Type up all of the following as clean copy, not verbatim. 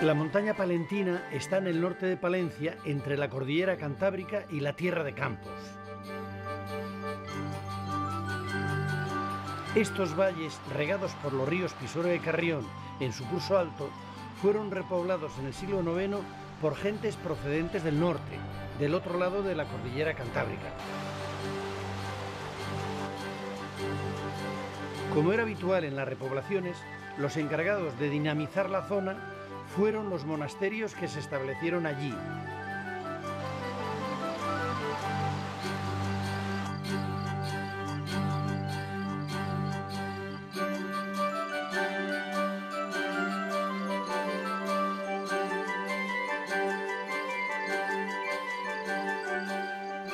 La montaña palentina está en el norte de Palencia, entre la cordillera cantábrica y la Tierra de Campos. Estos valles, regados por los ríos Pisuerga y Carrión en su curso alto, fueron repoblados en el siglo IX por gentes procedentes del norte, del otro lado de la cordillera cantábrica. Como era habitual en las repoblaciones, los encargados de dinamizar la zona fueron los monasterios que se establecieron allí.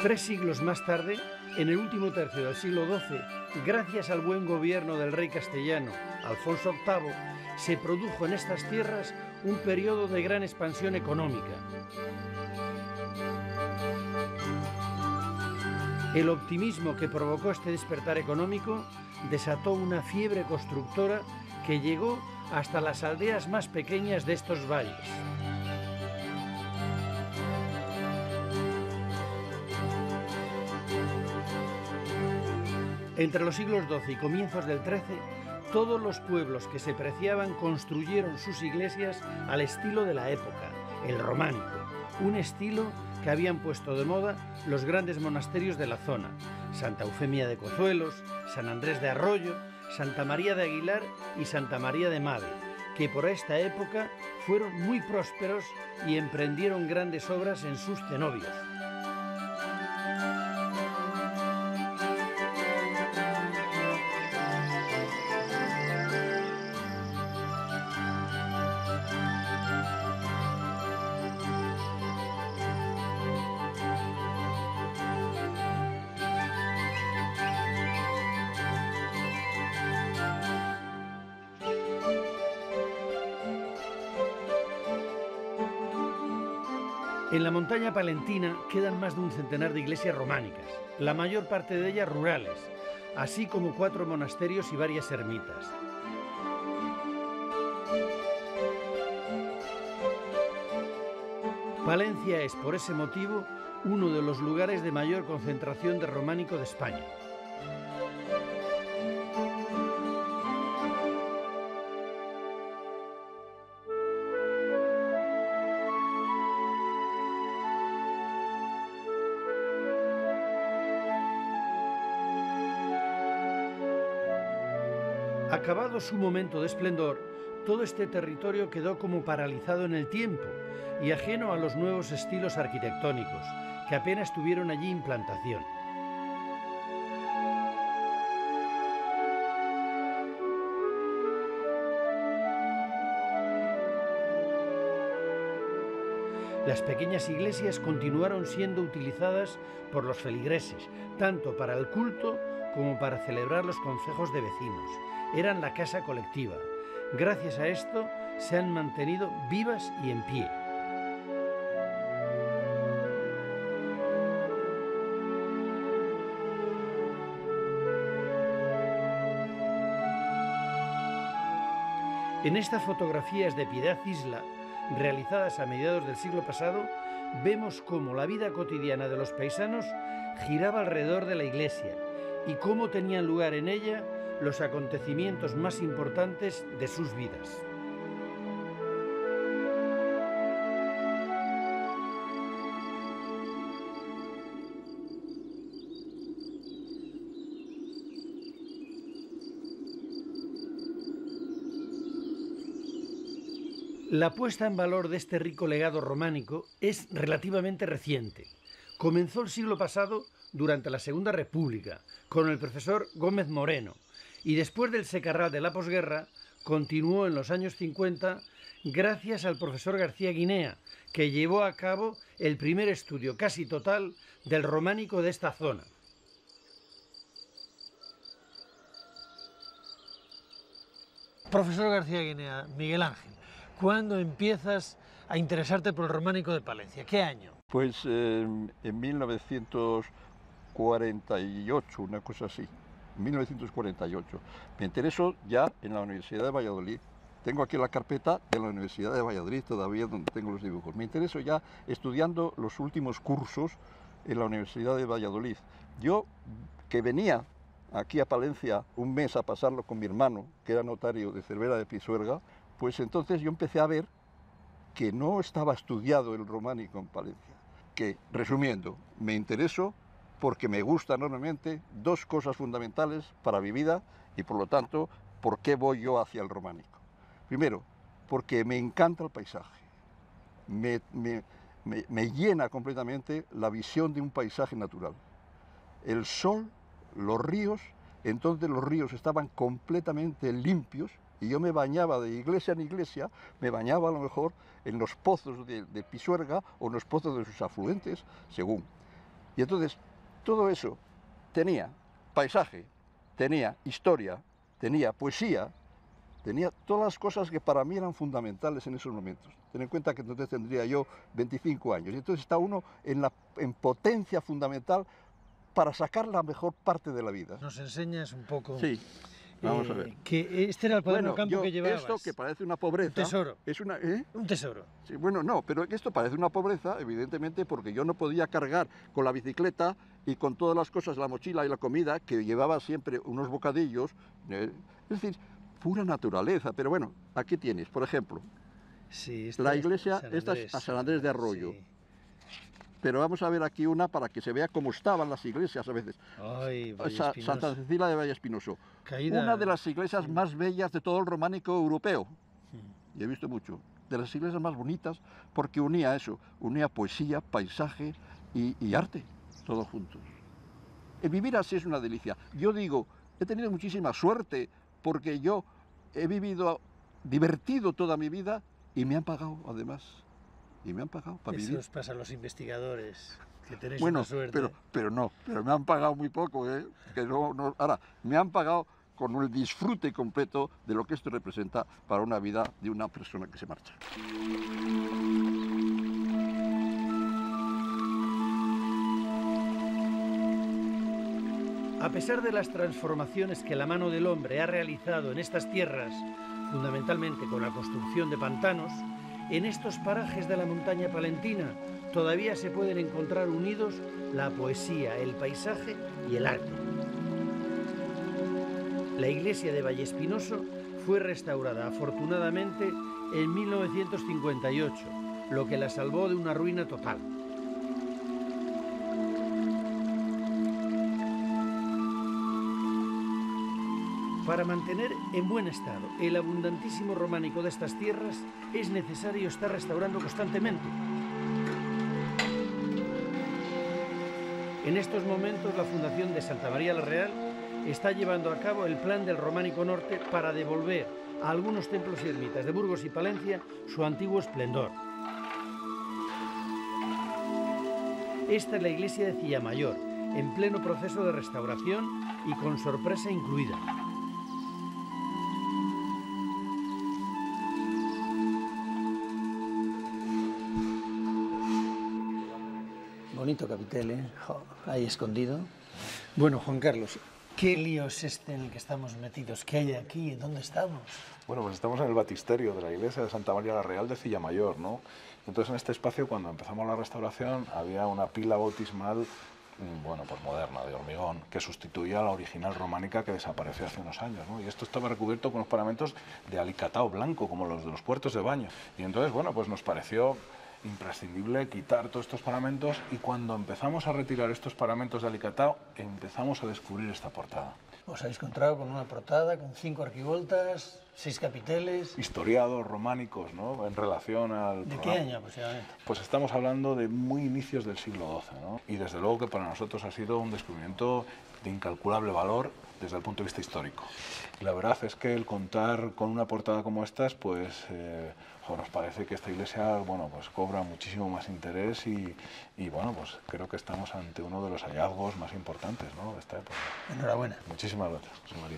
Tres siglos más tarde, en el último tercio del siglo XII, gracias al buen gobierno del rey castellano Alfonso VIII, se produjo en estas tierras un periodo de gran expansión económica. El optimismo que provocó este despertar económico desató una fiebre constructora que llegó hasta las aldeas más pequeñas de estos valles. Entre los siglos XII y comienzos del XIII, todos los pueblos que se preciaban construyeron sus iglesias al estilo de la época, el románico, un estilo que habían puesto de moda los grandes monasterios de la zona, Santa Eufemia de Cozuelos, San Andrés de Arroyo, Santa María de Aguilar y Santa María de Made, que por esta época fueron muy prósperos y emprendieron grandes obras en sus cenobios. En la montaña palentina quedan más de un centenar de iglesias románicas, la mayor parte de ellas rurales, así como 4 monasterios y varias ermitas. Palencia es, por ese motivo, uno de los lugares de mayor concentración de románico de España. Acabado su momento de esplendor, todo este territorio quedó como paralizado en el tiempo y ajeno a los nuevos estilos arquitectónicos, que apenas tuvieron allí implantación. Las pequeñas iglesias continuaron siendo utilizadas por los feligreses, tanto para el culto como para celebrar los concejos de vecinos. Eran la casa colectiva. Gracias a esto se han mantenido vivas y en pie. En estas fotografías de Piedad Isla, realizadas a mediados del siglo pasado, vemos cómo la vida cotidiana de los paisanos giraba alrededor de la iglesia y cómo tenían lugar en ella los acontecimientos más importantes de sus vidas. La puesta en valor de este rico legado románico es relativamente reciente. Comenzó el siglo pasado durante la Segunda República, con el profesor Gómez Moreno, y después del secarral de la posguerra, continuó en los años 50 gracias al profesor García Guinea, que llevó a cabo el primer estudio casi total del románico de esta zona. Profesor García Guinea, Miguel Ángel, ¿cuándo empiezas a interesarte por el románico de Palencia? ¿Qué año? Pues en 1948, una cosa así, 1948. Me interesó ya en la Universidad de Valladolid. Tengo aquí la carpeta de la Universidad de Valladolid todavía donde tengo los dibujos. Me interesó ya estudiando los últimos cursos en la Universidad de Valladolid. Yo, que venía aquí a Palencia un mes a pasarlo con mi hermano, que era notario de Cervera de Pisuerga, pues entonces yo empecé a ver que no estaba estudiado el románico en Palencia. Que, resumiendo, me interesó porque me gustan enormemente dos cosas fundamentales para mi vida y, por lo tanto, ¿por qué voy yo hacia el románico? Primero, porque me encanta el paisaje. Me llena completamente la visión de un paisaje natural. El sol, los ríos, entonces los ríos estaban completamente limpios y yo me bañaba de iglesia en iglesia, me bañaba a lo mejor en los pozos de Pisuerga o en los pozos de sus afluentes, según. Y entonces todo eso tenía paisaje, tenía historia, tenía poesía, tenía todas las cosas que para mí eran fundamentales en esos momentos. Ten en cuenta que entonces tendría yo 25 años y entonces está uno en potencia fundamental para sacar la mejor parte de la vida. ¿Nos enseñas un poco? Sí. Vamos a ver. Que este era el cuaderno campo que llevabas. Esto que parece una pobreza... Un tesoro. Es una, Un tesoro. Sí, bueno, no, pero esto parece una pobreza, evidentemente, porque yo no podía cargar con la bicicleta y con todas las cosas, la mochila y la comida, que llevaba siempre unos bocadillos. Es decir, pura naturaleza. Pero bueno, aquí tienes, por ejemplo, sí, la iglesia, esta es a San Andrés de Arroyo. Sí. Pero vamos a ver aquí una para que se vea cómo estaban las iglesias a veces. Ay, Santa Cecilia de Vallespinoso. Caída. Una de las iglesias más bellas de todo el románico europeo. Y he visto mucho. De las iglesias más bonitas porque unía eso, unía poesía, paisaje y arte, todos juntos. Vivir así es una delicia. Yo digo, he tenido muchísima suerte porque yo he vivido divertido toda mi vida y me han pagado además. Y me han pagado para vivir. Eso os pasa a los investigadores, que tenéis una suerte. Pero me han pagado muy poco, que ahora, me han pagado con el disfrute completo de lo que esto representa para una vida de una persona que se marcha. A pesar de las transformaciones que la mano del hombre ha realizado en estas tierras, fundamentalmente con la construcción de pantanos, en estos parajes de la montaña palentina todavía se pueden encontrar unidos la poesía, el paisaje y el arte. La iglesia de Vallespinoso fue restaurada afortunadamente en 1958, lo que la salvó de una ruina total. Para mantener en buen estado el abundantísimo románico de estas tierras es necesario estar restaurando constantemente. En estos momentos la Fundación de Santa María la Real está llevando a cabo el plan del Románico Norte para devolver a algunos templos y ermitas de Burgos y Palencia su antiguo esplendor. Esta es la iglesia de Cillamayor, en pleno proceso de restauración y con sorpresa incluida. Bonito capitel, ¿eh? Ahí escondido. Bueno, Juan Carlos, ¿qué lío es este en el que estamos metidos? ¿Qué hay aquí? ¿Dónde estamos? Bueno, pues estamos en el batisterio de la iglesia de Santa María la Real de Cillamayor, ¿no? Entonces en este espacio, cuando empezamos la restauración, había una pila bautismal, bueno, pues moderna, de hormigón, que sustituía a la original románica que desapareció hace unos años, ¿no? Y esto estaba recubierto con unos paramentos de alicatado blanco, como los de los puertos de baño. Y entonces, bueno, pues nos pareció imprescindible quitar todos estos paramentos, y cuando empezamos a retirar estos paramentos de alicatado empezamos a descubrir esta portada. Os habéis encontrado con una portada con 5 arquivoltas, 6 capiteles. Historiados, románicos, ¿no? En relación al ¿De programa. qué año aproximadamente? Pues estamos hablando de muy inicios del siglo XII, ¿no? Y desde luego que para nosotros ha sido un descubrimiento de incalculable valor desde el punto de vista histórico. Y la verdad es que el contar con una portada como estas, pues nos parece que esta iglesia, bueno, pues cobra muchísimo más interés y bueno, pues creo que estamos ante uno de los hallazgos más importantes, ¿no? De esta época. Enhorabuena. Muchísimas gracias, José María.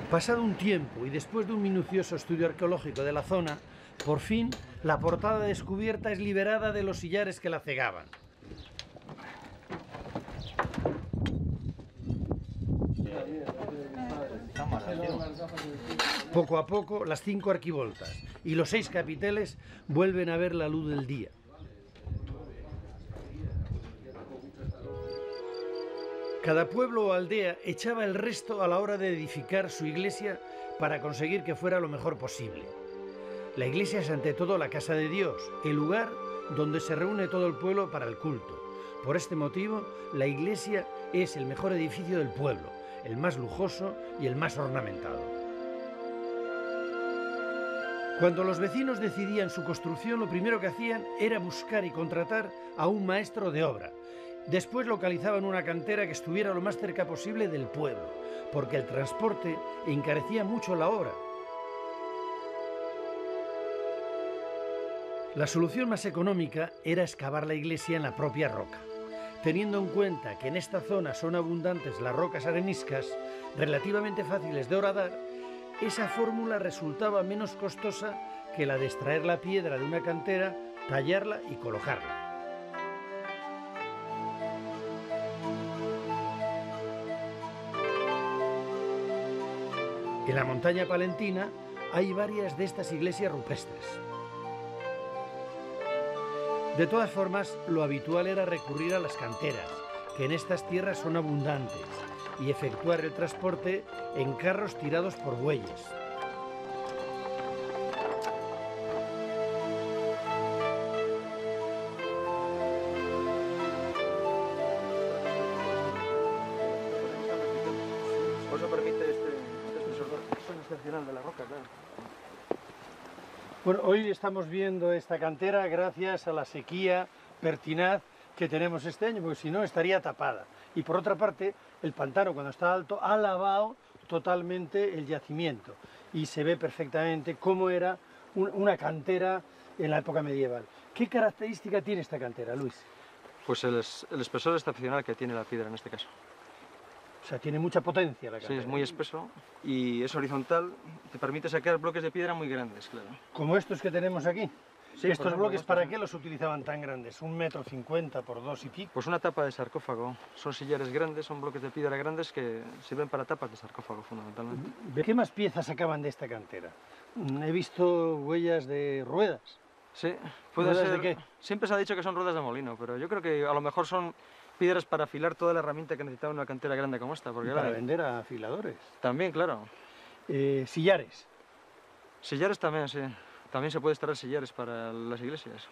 Pasado un tiempo y después de un minucioso estudio arqueológico de la zona, por fin la portada descubierta es liberada de los sillares que la cegaban. Poco a poco, las 5 arquivoltas y los 6 capiteles vuelven a ver la luz del día. Cada pueblo o aldea echaba el resto a la hora de edificar su iglesia para conseguir que fuera lo mejor posible. La iglesia es ante todo la casa de Dios, el lugar donde se reúne todo el pueblo para el culto. Por este motivo, la iglesia es el mejor edificio del pueblo, el más lujoso y el más ornamentado. Cuando los vecinos decidían su construcción, lo primero que hacían era buscar y contratar a un maestro de obra. Después localizaban una cantera que estuviera lo más cerca posible del pueblo, porque el transporte encarecía mucho la obra. La solución más económica era excavar la iglesia en la propia roca. Teniendo en cuenta que en esta zona son abundantes las rocas areniscas, relativamente fáciles de horadar, esa fórmula resultaba menos costosa que la de extraer la piedra de una cantera, tallarla y colocarla. En la montaña palentina hay varias de estas iglesias rupestres. De todas formas, lo habitual era recurrir a las canteras, que en estas tierras son abundantes, y efectuar el transporte en carros tirados por bueyes. Eso permite este son excepcional de la roca, claro. Bueno, hoy estamos viendo esta cantera gracias a la sequía pertinaz que tenemos este año, porque si no estaría tapada. Y por otra parte, el pantano cuando está alto ha lavado totalmente el yacimiento y se ve perfectamente cómo era una cantera en la época medieval. ¿Qué característica tiene esta cantera, Luis? Pues el espesor excepcional que tiene la piedra en este caso. O sea, tiene mucha potencia la Sí, cantera. es muy espeso y es horizontal, te permite sacar bloques de piedra muy grandes, claro. Como estos que tenemos aquí. Sí, por ¿Estos ejemplo, bloques estos, para sí. qué los utilizaban tan grandes? ¿1,50 m por 2 y pico? Pues una tapa de sarcófago. Son sillares grandes, son bloques de piedra grandes que sirven para tapas de sarcófago fundamentalmente. ¿Qué más piezas sacaban de esta cantera? He visto huellas de ruedas. Sí, puede ¿Ruedas ser. de qué? Siempre se ha dicho que son ruedas de molino, pero yo creo que a lo mejor son piedras para afilar toda la herramienta que necesitaba una cantera grande como esta. Porque Para claro, vender a afiladores. también, claro. Sillares. Sillares también, sí. También se puede extraer sillares para las iglesias.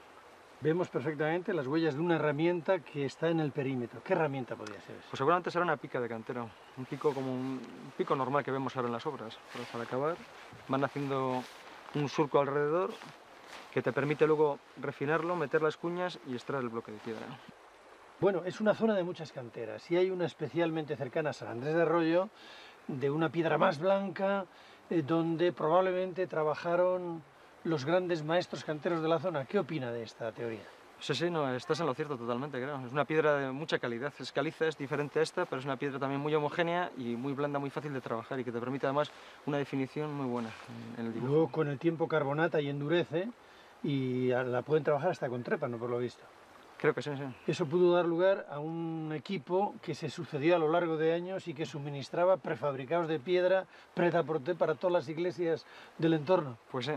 Vemos perfectamente las huellas de una herramienta que está en el perímetro. ¿Qué herramienta podría ser eso? Pues seguramente será una pica de cantero, un pico como un pico normal que vemos ahora en las obras. Para acabar, van haciendo un surco alrededor que te permite luego refinarlo, meter las cuñas y extraer el bloque de piedra. Bueno, es una zona de muchas canteras y hay una especialmente cercana a San Andrés de Arroyo, de una piedra más blanca, donde probablemente trabajaron los grandes maestros canteros de la zona. ¿Qué opina de esta teoría? Sí, sí, no, estás en lo cierto totalmente, creo. Es una piedra de mucha calidad, es caliza, es diferente a esta, pero es una piedra también muy homogénea y muy blanda, muy fácil de trabajar y que te permite además una definición muy buena en el dibujo. Luego con el tiempo carbonata y endurece y la pueden trabajar hasta con trépano, por lo visto. Creo que sí, sí. Eso pudo dar lugar a un equipo que se sucedió a lo largo de años y que suministraba prefabricados de piedra prêt-à-porter para todas las iglesias del entorno. Pues sí.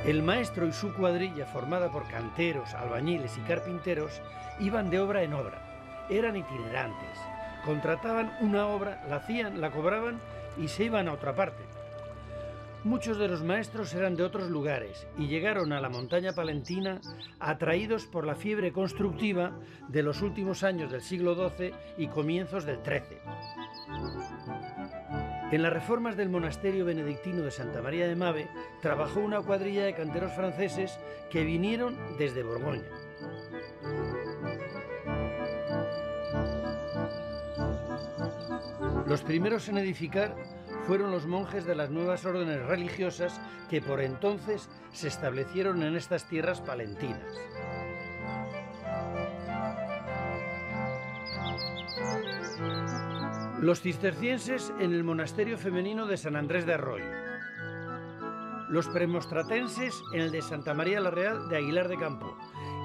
El maestro y su cuadrilla, formada por canteros, albañiles y carpinteros, iban de obra en obra. Eran itinerantes. Contrataban una obra, la hacían, la cobraban y se iban a otra parte. Muchos de los maestros eran de otros lugares y llegaron a la montaña palentina atraídos por la fiebre constructiva de los últimos años del siglo XII y comienzos del XIII. En las reformas del monasterio benedictino de Santa María de Mave trabajó una cuadrilla de canteros franceses que vinieron desde Borgoña. Los primeros en edificar fueron los monjes de las nuevas órdenes religiosas que por entonces se establecieron en estas tierras palentinas. Los cistercienses en el monasterio femenino de San Andrés de Arroyo. Los premostratenses en el de Santa María la Real de Aguilar de Campo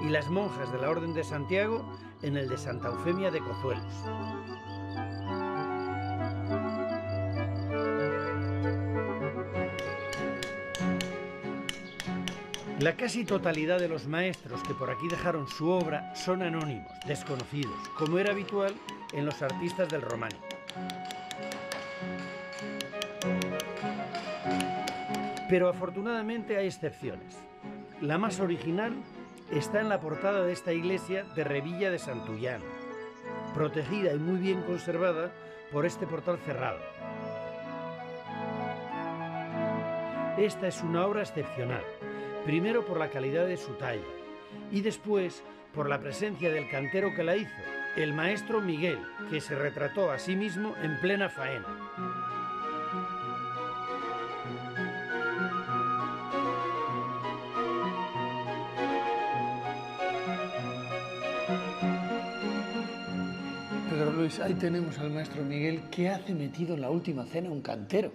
y las monjas de la Orden de Santiago en el de Santa Eufemia de Cozuelos. La casi totalidad de los maestros que por aquí dejaron su obra son anónimos, desconocidos, como era habitual en los artistas del románico. Pero afortunadamente hay excepciones. La más original está en la portada de esta iglesia de Revilla de Santullán, protegida y muy bien conservada por este portal cerrado. Esta es una obra excepcional, primero por la calidad de su talla y después por la presencia del cantero que la hizo, el maestro Miguel, que se retrató a sí mismo en plena faena. Pedro Luis, ahí tenemos al maestro Miguel. ¿Qué hace metido en la última cena un cantero?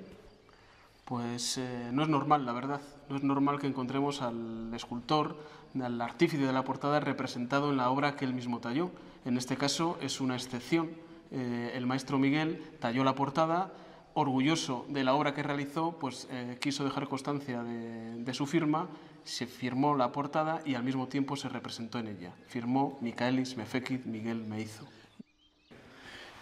Pues no es normal, la verdad. No es normal que encontremos al escultor, al artífice de la portada representado en la obra que él mismo talló. En este caso es una excepción. El maestro Miguel talló la portada, orgulloso de la obra que realizó, pues quiso dejar constancia de su firma, se firmó la portada y al mismo tiempo se representó en ella. Firmó Michaelis me fecit Miguel me hizo.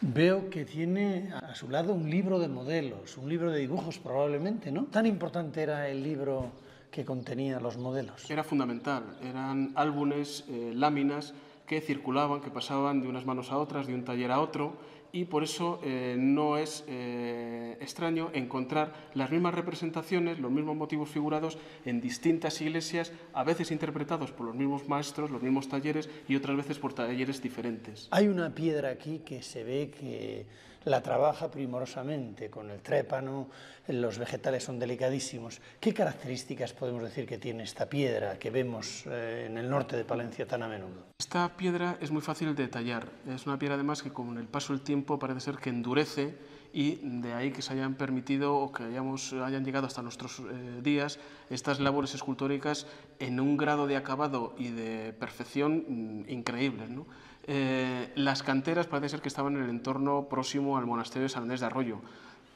Veo que tiene a su lado un libro de modelos, un libro de dibujos probablemente, ¿no? ¿Tan importante era el libro que contenía los modelos? Era fundamental, eran álbumes, láminas que circulaban, que pasaban de unas manos a otras, de un taller a otro, y por eso no es extraño encontrar las mismas representaciones, los mismos motivos figurados en distintas iglesias, a veces interpretados por los mismos maestros, los mismos talleres y otras veces por talleres diferentes. Hay una piedra aquí que se ve que la trabaja primorosamente con el trépano, los vegetales son delicadísimos. ¿Qué características podemos decir que tiene esta piedra que vemos en el norte de Palencia tan a menudo? Esta piedra es muy fácil de tallar, es una piedra además que con el paso del tiempo parece ser que endurece y de ahí que se hayan permitido o que hayan llegado hasta nuestros días estas labores escultóricas en un grado de acabado y de perfección increíbles, ¿no? Las canteras parece ser que estaban en el entorno próximo al monasterio de San Andrés de Arroyo,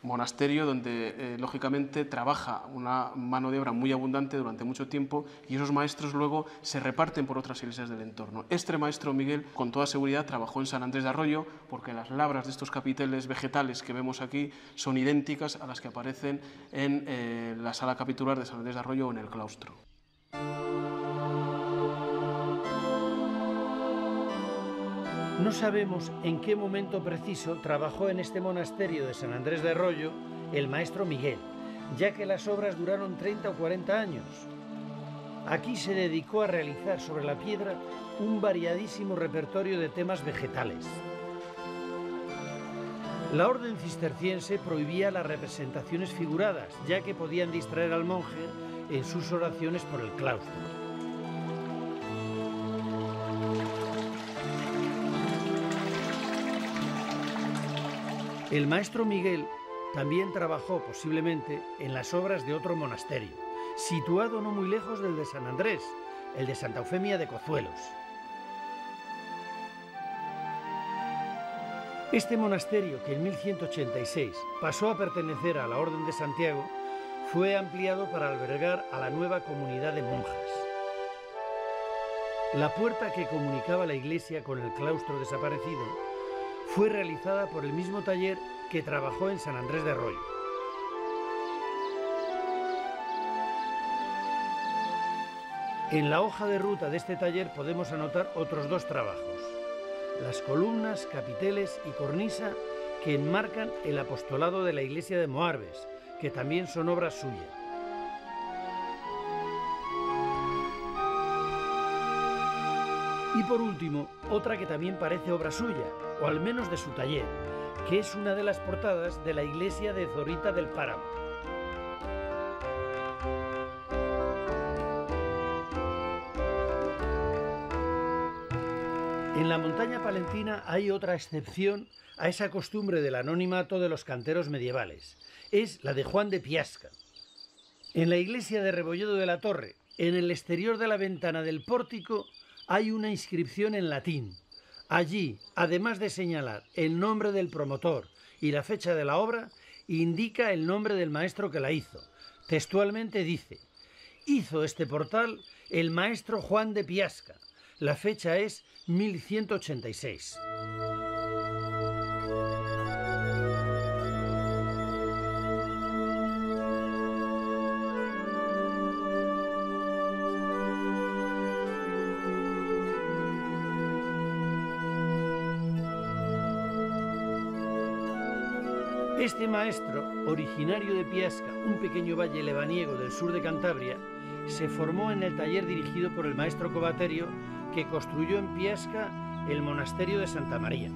monasterio donde lógicamente trabaja una mano de obra muy abundante durante mucho tiempo y esos maestros luego se reparten por otras iglesias del entorno. Este maestro Miguel con toda seguridad trabajó en San Andrés de Arroyo porque las labras de estos capiteles vegetales que vemos aquí son idénticas a las que aparecen en la sala capitular de San Andrés de Arroyo o en el claustro. No sabemos en qué momento preciso trabajó en este monasterio de San Andrés de Arroyo el maestro Miguel, ya que las obras duraron 30 o 40 años. Aquí se dedicó a realizar sobre la piedra un variadísimo repertorio de temas vegetales. La orden cisterciense prohibía las representaciones figuradas, ya que podían distraer al monje en sus oraciones por el claustro. El maestro Miguel también trabajó posiblemente en las obras de otro monasterio, situado no muy lejos del de San Andrés, el de Santa Eufemia de Cozuelos. Este monasterio, que en 1186 pasó a pertenecer a la Orden de Santiago, fue ampliado para albergar a la nueva comunidad de monjas. La puerta que comunicaba la iglesia con el claustro desaparecido fue realizada por el mismo taller que trabajó en San Andrés de Arroyo. En la hoja de ruta de este taller podemos anotar otros dos trabajos: las columnas, capiteles y cornisa que enmarcan el apostolado de la iglesia de Moarbes, que también son obras suyas. Y por último, otra que también parece obra suya, o al menos de su taller, que es una de las portadas de la iglesia de Zorita del Páramo. En la montaña palentina hay otra excepción a esa costumbre del anonimato de los canteros medievales. Es la de Juan de Piasca. En la iglesia de Rebolledo de la Torre, en el exterior de la ventana del pórtico, hay una inscripción en latín. Allí, además de señalar el nombre del promotor y la fecha de la obra, indica el nombre del maestro que la hizo. Textualmente dice: hizo este portal el maestro Juan de Piasca. La fecha es 1186. Este maestro, originario de Piasca, un pequeño valle lebaniego del sur de Cantabria, se formó en el taller dirigido por el maestro Covaterio, que construyó en Piasca el monasterio de Santa María.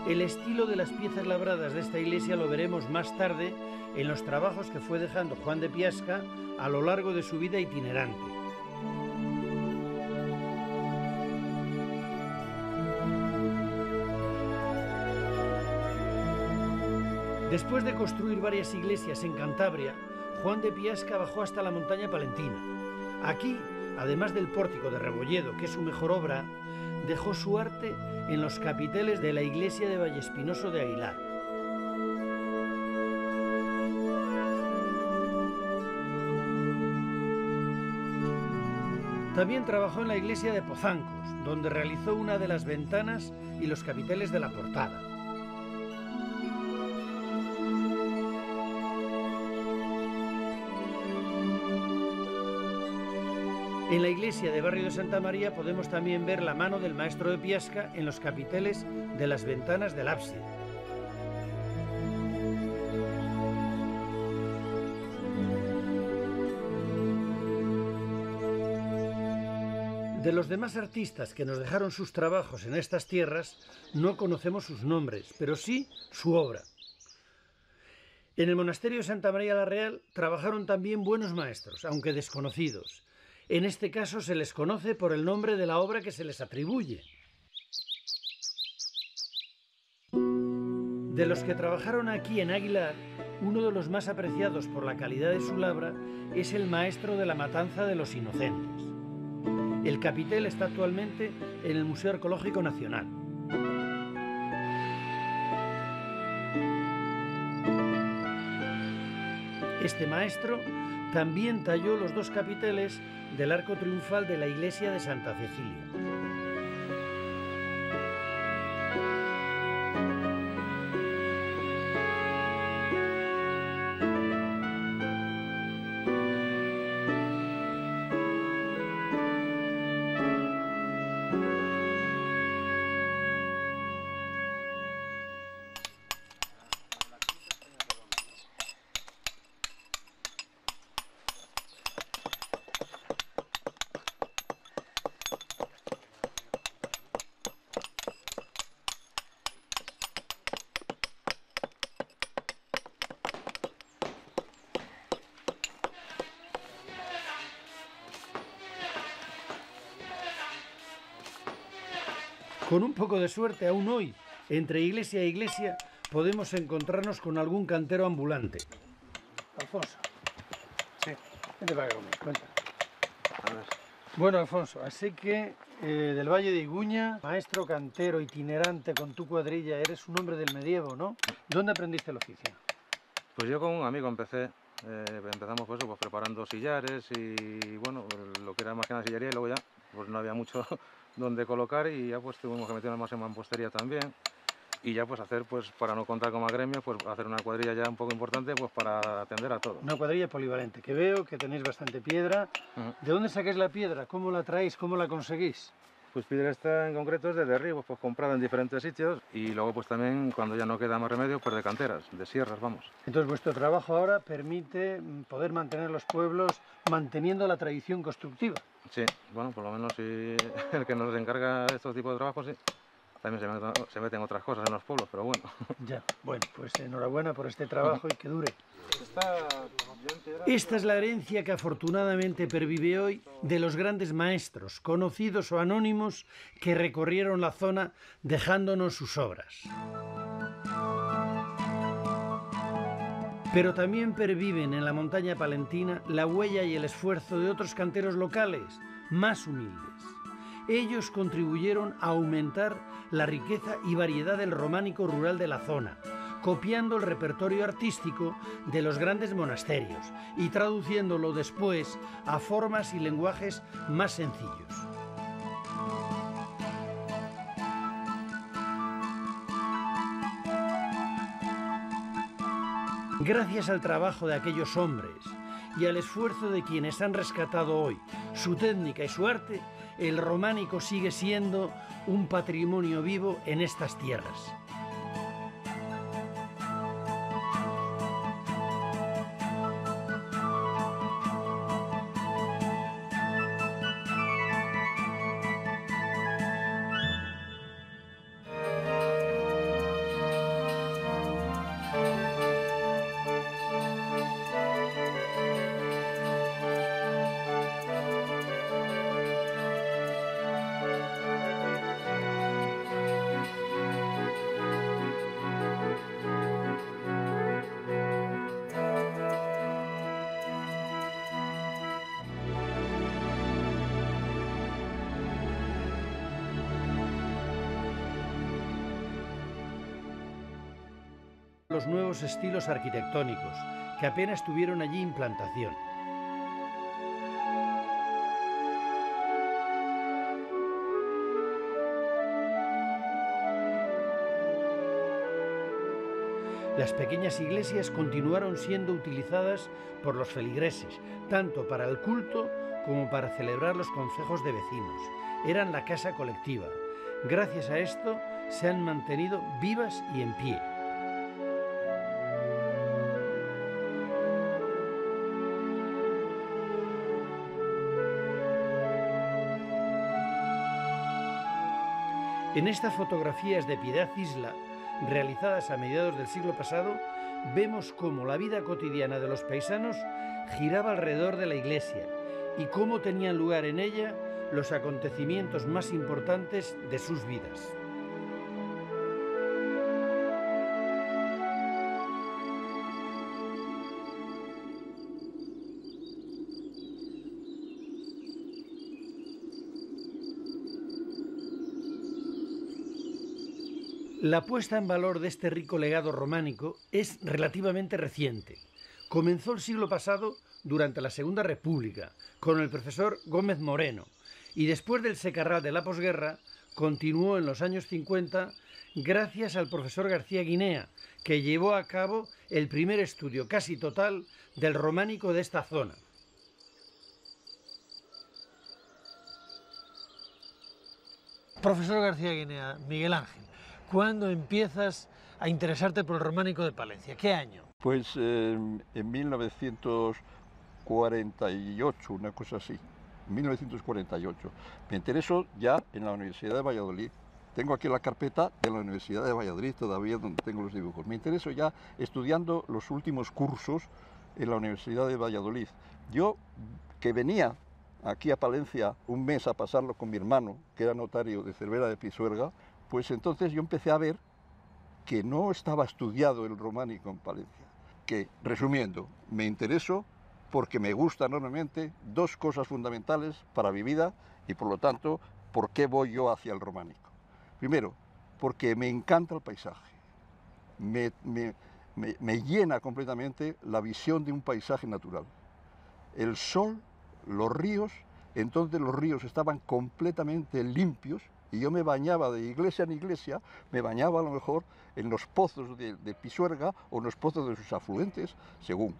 El estilo de las piezas labradas de esta iglesia lo veremos más tarde en los trabajos que fue dejando Juan de Piasca a lo largo de su vida itinerante. Después de construir varias iglesias en Cantabria, Juan de Piasca bajó hasta la montaña palentina. Aquí, además del pórtico de Rebolledo, que es su mejor obra, dejó su arte en los capiteles de la iglesia de Vallespinoso de Aguilar. También trabajó en la iglesia de Pozancos, donde realizó una de las ventanas y los capiteles de la portada. En la iglesia de Barrio de Santa María podemos también ver la mano del maestro de Piasca en los capiteles de las ventanas del ábside. De los demás artistas que nos dejaron sus trabajos en estas tierras, no conocemos sus nombres, pero sí su obra. En el monasterio de Santa María la Real trabajaron también buenos maestros, aunque desconocidos. En este caso se les conoce por el nombre de la obra que se les atribuye. De los que trabajaron aquí en Aguilar, uno de los más apreciados por la calidad de su labra es el maestro de la matanza de los inocentes. El capitel está actualmente en el Museo Arqueológico Nacional. Este maestro también talló los dos capiteles del arco triunfal de la iglesia de Santa Cecilia. Con un poco de suerte, aún hoy, entre iglesia e iglesia, podemos encontrarnos con algún cantero ambulante. Alfonso. Sí. Vente para acá conmigo, cuenta. A ver. Bueno, Alfonso, así que del Valle de Iguña, maestro cantero itinerante con tu cuadrilla, eres un hombre del medievo, ¿no? ¿Dónde aprendiste el oficio? Pues yo con un amigo empecé. Empezamos pues preparando sillares y bueno, lo que era más que nada sillería, y luego ya pues no había mucho donde colocar y ya pues tuvimos que meternos más en mampostería también. y ya pues hacer, pues para no contar como gremio, pues hacer una cuadrilla ya un poco importante pues para atender a todo. Una cuadrilla polivalente, que veo que tenéis bastante piedra. ¿De dónde sacáis la piedra? ¿Cómo la traéis? ¿Cómo la conseguís? Pues piedra esta en concreto es de derribo, pues comprada en diferentes sitios, y luego pues también cuando ya no queda más remedio, pues de canteras, de sierras, vamos. Entonces vuestro trabajo ahora permite poder mantener los pueblos manteniendo la tradición constructiva. Sí, bueno, por lo menos si el que nos encarga de estos tipos de trabajos, sí. También se meten otras cosas en los pueblos, pero bueno. Ya, bueno, pues enhorabuena por este trabajo y que dure. Esta es la herencia que afortunadamente pervive hoy de los grandes maestros, conocidos o anónimos, que recorrieron la zona dejándonos sus obras. Pero también perviven en la montaña palentina la huella y el esfuerzo de otros canteros locales, más humildes. Ellos contribuyeron a aumentar la riqueza y variedad del románico rural de la zona, copiando el repertorio artístico de los grandes monasterios y traduciéndolo después a formas y lenguajes más sencillos. Gracias al trabajo de aquellos hombres y al esfuerzo de quienes han rescatado hoy su técnica y su arte, el románico sigue siendo un patrimonio vivo en estas tierras. Los nuevos estilos arquitectónicos, que apenas tuvieron allí implantación. Las pequeñas iglesias continuaron siendo utilizadas por los feligreses, tanto para el culto como para celebrar los concejos de vecinos. Eran la casa colectiva. Gracias a esto se han mantenido vivas y en pie. En estas fotografías de Piedad Isla, realizadas a mediados del siglo pasado, vemos cómo la vida cotidiana de los paisanos giraba alrededor de la iglesia y cómo tenían lugar en ella los acontecimientos más importantes de sus vidas. La puesta en valor de este rico legado románico es relativamente reciente. Comenzó el siglo pasado durante la Segunda República con el profesor Gómez Moreno y después del secarral de la posguerra continuó en los años 50 gracias al profesor García Guinea, que llevó a cabo el primer estudio casi total del románico de esta zona. Profesor García Guinea, Miguel Ángel, ¿cuándo empiezas a interesarte por el románico de Palencia? ¿Qué año? Pues en 1948, una cosa así, 1948. Me interesó ya en la Universidad de Valladolid. Tengo aquí la carpeta de la Universidad de Valladolid todavía donde tengo los dibujos. Me interesó ya estudiando los últimos cursos en la Universidad de Valladolid. Yo, que venía aquí a Palencia un mes a pasarlo con mi hermano, que era notario de Cervera de Pisuerga, pues entonces yo empecé a ver que no estaba estudiado el románico en Palencia. Que, resumiendo, me interesó porque me gustan enormemente dos cosas fundamentales para mi vida y, por lo tanto, ¿por qué voy yo hacia el románico? Primero, porque me encanta el paisaje. Me llena completamente la visión de un paisaje natural. El sol, los ríos, entonces los ríos estaban completamente limpios Y yo me bañaba de iglesia en iglesia, me bañaba a lo mejor en los pozos de Pisuerga o en los pozos de sus afluentes, según.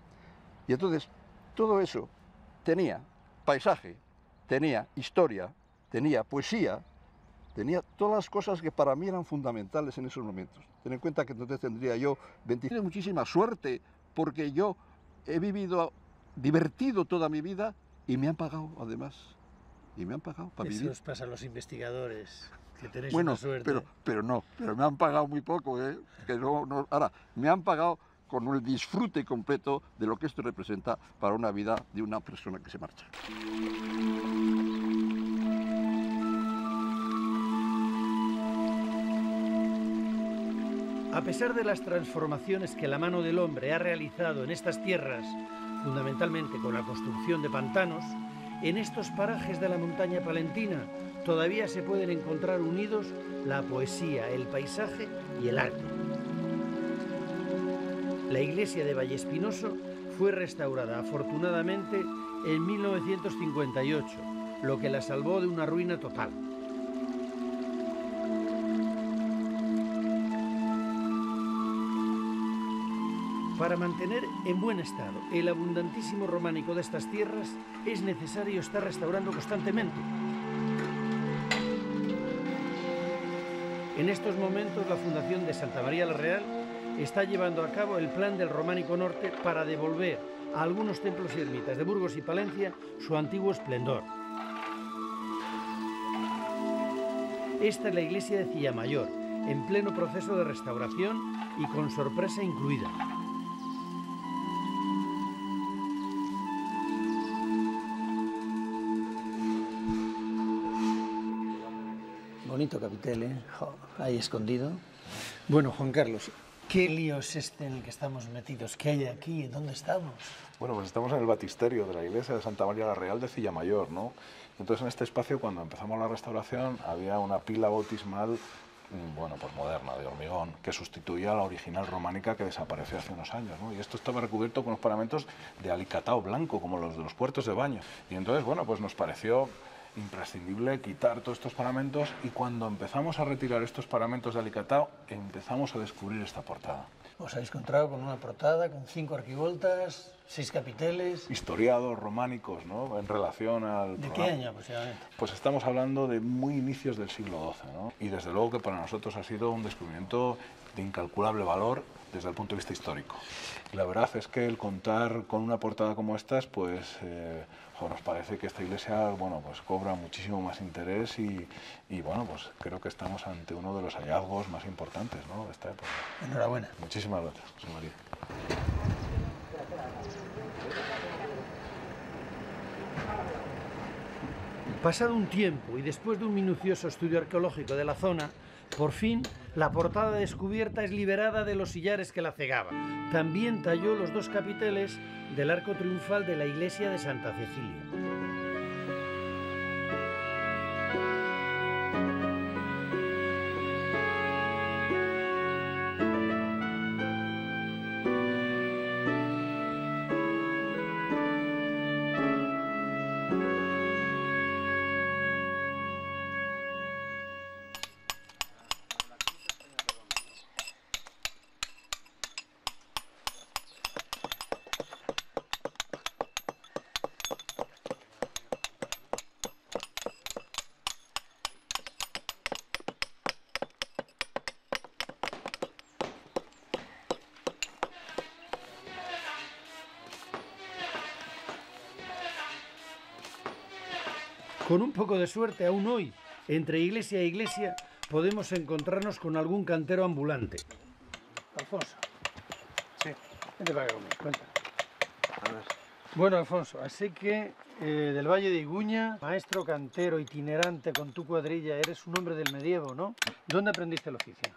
Y entonces, todo eso tenía paisaje, tenía historia, tenía poesía, tenía todas las cosas que para mí eran fundamentales en esos momentos. Ten en cuenta que entonces tendría yo 20. Muchísima suerte porque yo he vivido divertido toda mi vida y me han pagado además. Y me han pagado para vivir. Eso os pasa a los investigadores, que tenéis Bueno, una suerte. pero me han pagado muy poco, ¿eh? Que ahora, me han pagado con el disfrute completo de lo que esto representa para una vida de una persona que se marcha. A pesar de las transformaciones que la mano del hombre ha realizado en estas tierras, fundamentalmente con la construcción de pantanos, en estos parajes de la montaña palentina todavía se pueden encontrar unidos la poesía, el paisaje y el arte. La iglesia de Vallespinoso fue restaurada afortunadamente en 1958, lo que la salvó de una ruina total. Para mantener en buen estado el abundantísimo románico de estas tierras es necesario estar restaurando constantemente. En estos momentos la Fundación de Santa María la Real está llevando a cabo el plan del Románico Norte para devolver a algunos templos y ermitas de Burgos y Palencia su antiguo esplendor. Esta es la iglesia de Cillamayor, en pleno proceso de restauración y con sorpresa incluida. Bonito capitel, ¿eh? Ahí escondido. Bueno, Juan Carlos, ¿qué lío es este en el que estamos metidos? ¿Qué hay aquí? ¿Dónde estamos? Bueno, pues estamos en el batisterio de la iglesia de Santa María la Real de Cillamayor, ¿no? Entonces, en este espacio, cuando empezamos la restauración, había una pila bautismal, bueno, pues moderna, de hormigón, que sustituía a la original románica que desapareció hace unos años, ¿no? Y esto estaba recubierto con unos paramentos de alicatado blanco, como los de los puertos de baño. Y entonces, bueno, pues nos pareció imprescindible quitar todos estos paramentos, y cuando empezamos a retirar estos paramentos de alicatado, empezamos a descubrir esta portada. Os habéis encontrado con una portada con 5 arquivoltas, 6 capiteles. Historiados románicos, ¿no? En relación al ¿De programa. qué año aproximadamente? Pues estamos hablando de muy inicios del siglo XII, ¿no? Y desde luego que para nosotros ha sido un descubrimiento de incalculable valor desde el punto de vista histórico. Y la verdad es que el contar con una portada como estas, pues nos parece que esta iglesia, bueno, pues cobra muchísimo más interés y bueno, pues creo que estamos ante uno de los hallazgos más importantes, ¿no? De esta época. Enhorabuena. Muchísimas gracias, José María. Pasado un tiempo y después de un minucioso estudio arqueológico de la zona, por fin la portada descubierta es liberada de los sillares que la cegaban. También talló los 2 capiteles del arco triunfal de la iglesia de Santa Cecilia. Con un poco de suerte, aún hoy, entre iglesia e iglesia, podemos encontrarnos con algún cantero ambulante. Alfonso. Sí. Vente para acá conmigo, cuenta. A ver. Bueno, Alfonso, así que del Valle de Iguña, maestro cantero itinerante con tu cuadrilla, eres un hombre del medievo, ¿no? ¿Dónde aprendiste el oficio?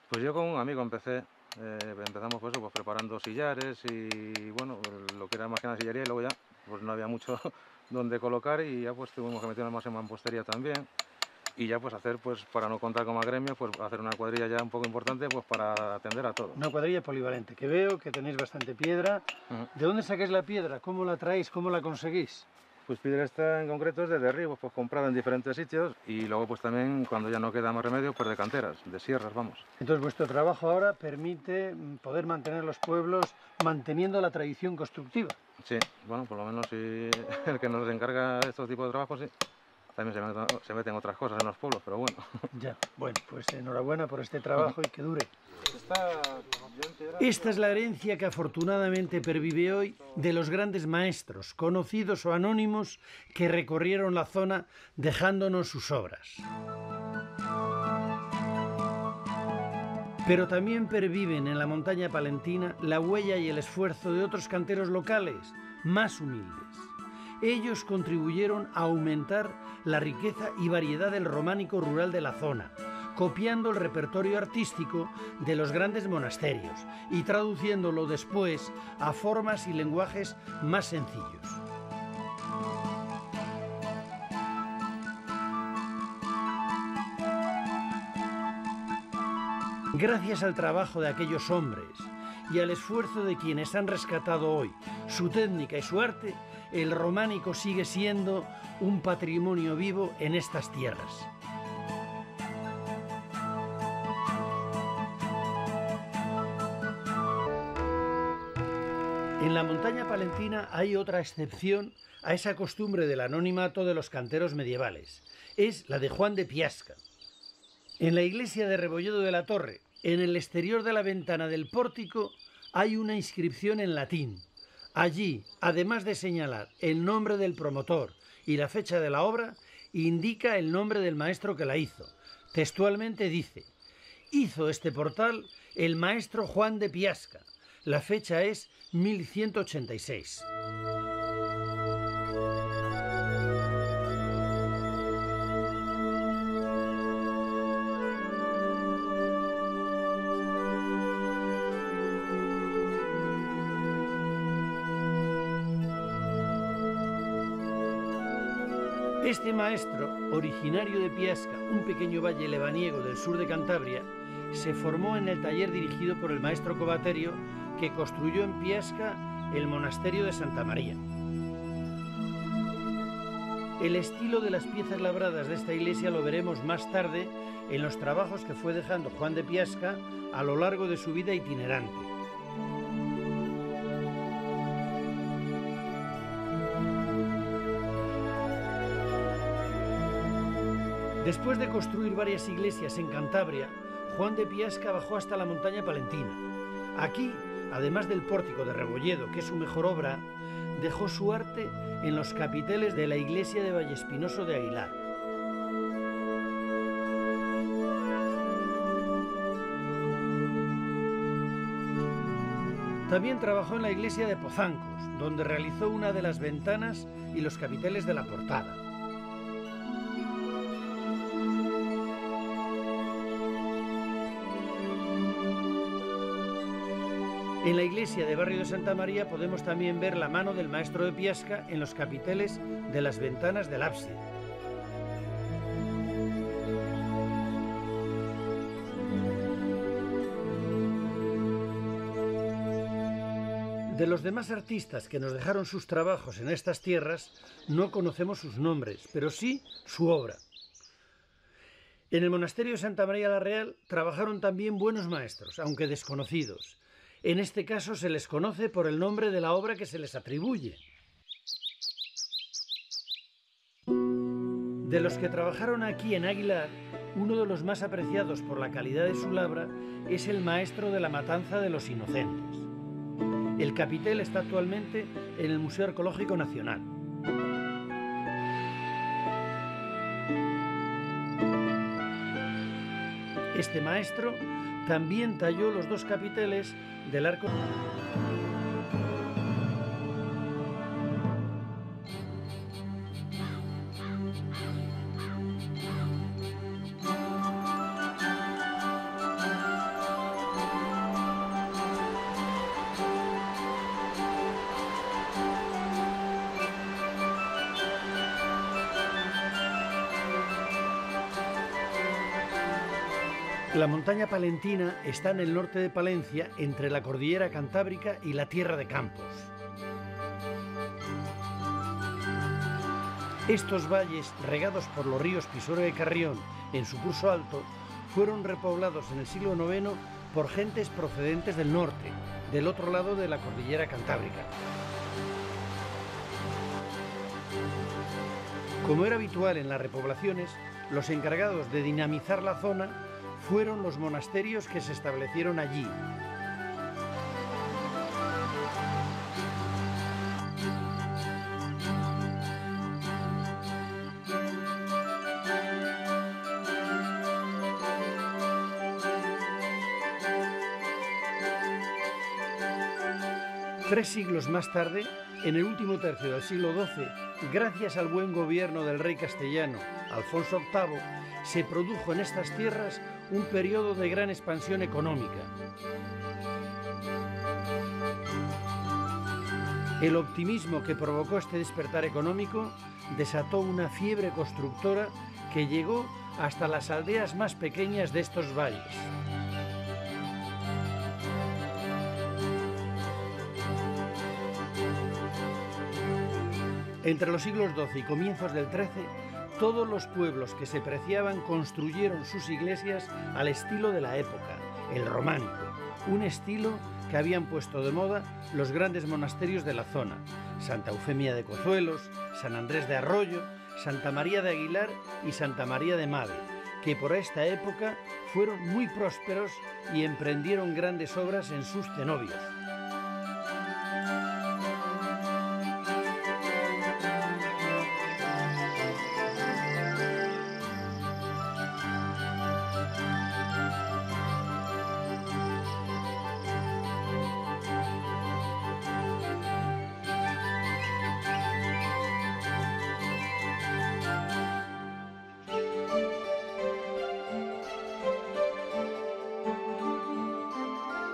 Pues yo con un amigo empecé. Empezamos pues, preparando sillares y bueno, lo que era más que nada sillería, y luego ya pues no había mucho donde colocar y ya pues tuvimos que meternos más en mampostería también, y ya pues hacer, pues para no contar como gremio, pues hacer una cuadrilla ya un poco importante pues para atender a todo. Una cuadrilla polivalente, que veo que tenéis bastante piedra. ¿De dónde sacáis la piedra? ¿Cómo la traéis? ¿Cómo la conseguís? Pues piedra esta en concreto es de derribo, pues comprada en diferentes sitios y luego pues también cuando ya no queda más remedio pues de canteras, de sierras, vamos. Entonces vuestro trabajo ahora permite poder mantener los pueblos manteniendo la tradición constructiva. Sí, bueno, por lo menos si el que nos encarga estos tipos de trabajos, sí. También se meten otras cosas en los pueblos, pero bueno. Ya, bueno, pues enhorabuena por este trabajo y que dure. Esta es la herencia que afortunadamente pervive hoy de los grandes maestros, conocidos o anónimos, que recorrieron la zona dejándonos sus obras. Pero también perviven en la montaña palentina la huella y el esfuerzo de otros canteros locales, más humildes. Ellos contribuyeron a aumentar la riqueza y variedad del románico rural de la zona, copiando el repertorio artístico de los grandes monasterios y traduciéndolo después a formas y lenguajes más sencillos. Gracias al trabajo de aquellos hombres y al esfuerzo de quienes han rescatado hoy su técnica y su arte, el románico sigue siendo un patrimonio vivo en estas tierras. En la montaña palentina hay otra excepción a esa costumbre del anonimato de los canteros medievales. Es la de Juan de Piasca. En la iglesia de Rebolledo de la Torre, en el exterior de la ventana del pórtico, hay una inscripción en latín. Allí, además de señalar el nombre del promotor y la fecha de la obra, indica el nombre del maestro que la hizo. Textualmente dice: hizo este portal el maestro Juan de Piasca. La fecha es 1186. Este maestro, originario de Piasca, un pequeño valle lebaniego del sur de Cantabria, se formó en el taller dirigido por el maestro Covaterio, que construyó en Piasca el monasterio de Santa María. El estilo de las piezas labradas de esta iglesia lo veremos más tarde en los trabajos que fue dejando Juan de Piasca a lo largo de su vida itinerante. Después de construir varias iglesias en Cantabria, Juan de Piasca bajó hasta la montaña palentina. Aquí, además del pórtico de Rebolledo, que es su mejor obra, dejó su arte en los capiteles de la iglesia de Vallespinoso de Aguilar. También trabajó en la iglesia de Pozancos, donde realizó una de las ventanas y los capiteles de la portada. En la iglesia de Barrio de Santa María podemos también ver la mano del maestro de Piasca en los capiteles de las ventanas del ábside. De los demás artistas que nos dejaron sus trabajos en estas tierras, no conocemos sus nombres, pero sí su obra. En el monasterio de Santa María la Real trabajaron también buenos maestros, aunque desconocidos. En este caso se les conoce por el nombre de la obra que se les atribuye. De los que trabajaron aquí en Aguilar, uno de los más apreciados por la calidad de su labra es el maestro de la matanza de los inocentes. El capitel está actualmente en el Museo Arqueológico Nacional. Este maestro también talló los dos capiteles del arco. La montaña palentina está en el norte de Palencia, entre la cordillera cantábrica y la tierra de Campos. Estos valles, regados por los ríos Pisora y Carrión en su curso alto, fueron repoblados en el siglo IX por gentes procedentes del norte, del otro lado de la cordillera Cantábrica. Como era habitual en las repoblaciones, los encargados de dinamizar la zona fueron los monasterios que se establecieron allí. Tres siglos más tarde, en el último tercio del siglo XII, gracias al buen gobierno del rey castellano Alfonso VIII, se produjo en estas tierras un periodo de gran expansión económica. El optimismo que provocó este despertar económico desató una fiebre constructora que llegó hasta las aldeas más pequeñas de estos valles. Entre los siglos XII y comienzos del XIII, todos los pueblos que se preciaban construyeron sus iglesias al estilo de la época, el románico, un estilo que habían puesto de moda los grandes monasterios de la zona, Santa Eufemia de Cozuelos, San Andrés de Arroyo, Santa María de Aguilar y Santa María de Madre, que por esta época fueron muy prósperos y emprendieron grandes obras en sus cenobios.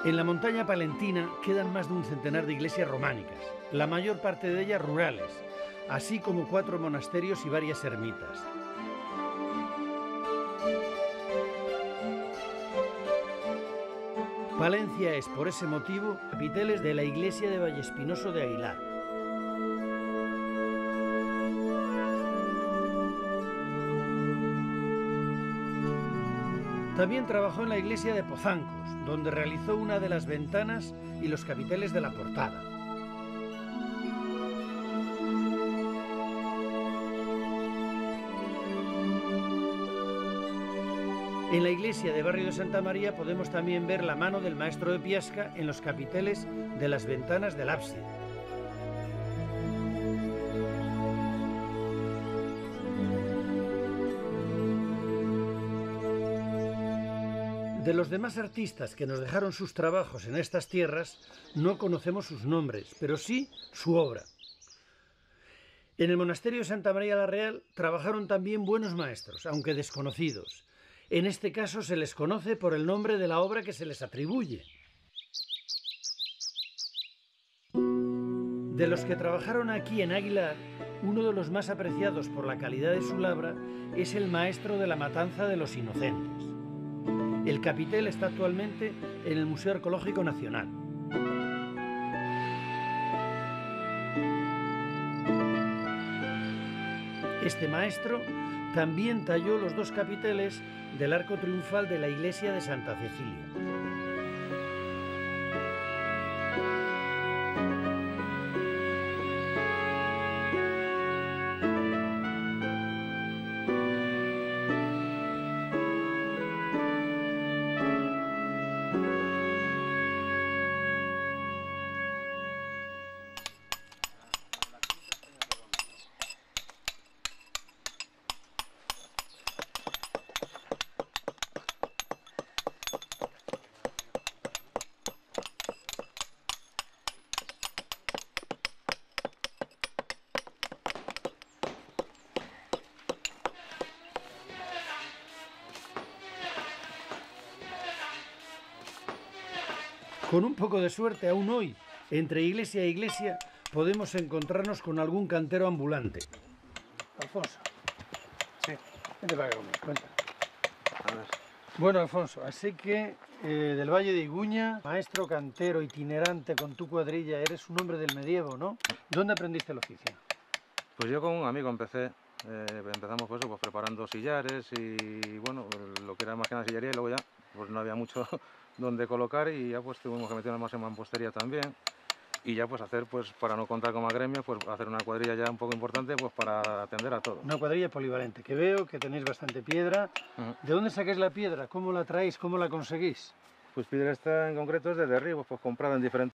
En la montaña palentina quedan más de un centenar de iglesias románicas, la mayor parte de ellas rurales, así como 4 monasterios y varias ermitas. Palencia es, por ese motivo, capiteles de la iglesia de Vallespinoso de Aguilar. También trabajó en la iglesia de Pozancos, donde realizó una de las ventanas y los capiteles de la portada. En la iglesia de Barrio de Santa María podemos también ver la mano del maestro de Piasca en los capiteles de las ventanas del ábside. De los demás artistas que nos dejaron sus trabajos en estas tierras, no conocemos sus nombres, pero sí su obra. En el monasterio de Santa María la Real trabajaron también buenos maestros, aunque desconocidos. En este caso se les conoce por el nombre de la obra que se les atribuye. De los que trabajaron aquí en Aguilar, uno de los más apreciados por la calidad de su labra es el maestro de la matanza de los inocentes. El capitel está actualmente en el Museo Arqueológico Nacional. Este maestro también talló los 2 capiteles del arco triunfal de la iglesia de Santa Cecilia. Con un poco de suerte, aún hoy, entre iglesia e iglesia, podemos encontrarnos con algún cantero ambulante. Alfonso. Sí. Vente para acá conmigo, cuenta. A ver. Bueno, Alfonso, así que del Valle de Iguña, maestro cantero itinerante con tu cuadrilla, eres un hombre del medievo, ¿no? ¿Dónde aprendiste el oficio? Pues yo con un amigo empecé Empezamos pues, eso, pues preparando sillares y bueno, lo que era más que nada sillería y luego ya pues no había mucho donde colocar y ya pues tuvimos que meternos más en mampostería también. Y ya pues hacer, pues para no contar como gremio, pues hacer una cuadrilla ya un poco importante pues para atender a todo. Una cuadrilla polivalente, que veo que tenéis bastante piedra. ¿De dónde sacáis la piedra? ¿Cómo la traéis? ¿Cómo la conseguís? Pues piedra esta en concreto es de derribo, pues comprada en diferentes